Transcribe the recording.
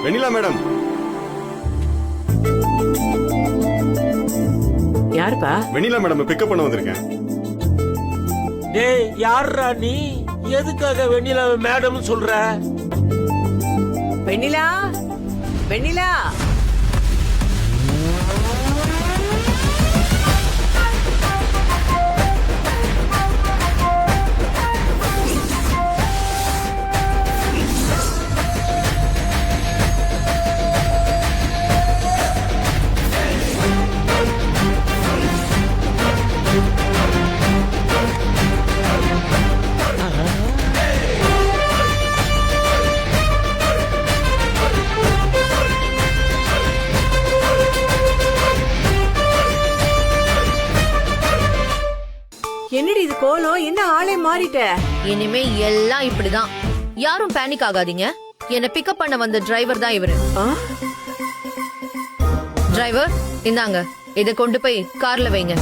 வெண்ணிலா madam. யாருப்பா? வெண்ணிலா madam pickup பண்ண வந்திருக்கேன். டேய் யாருடா நீ? எதுக்காக வெண்ணிலா மேடம் சொல்ற? வெண்ணிலா, வெண்ணிலா. என்னடி இது கோலம்? என்ன ஆளே மாறிட்ட? இனிமே எல்லாம் இப்படிதான். யாரும் பேனிக் ஆகாதீங்க. என்ன பிக்கப் பண்ண வந்த டிரைவர் தான் இவரு. டிரைவர், இந்தாங்க, இதை கொண்டு போய் கார்ல வைங்க.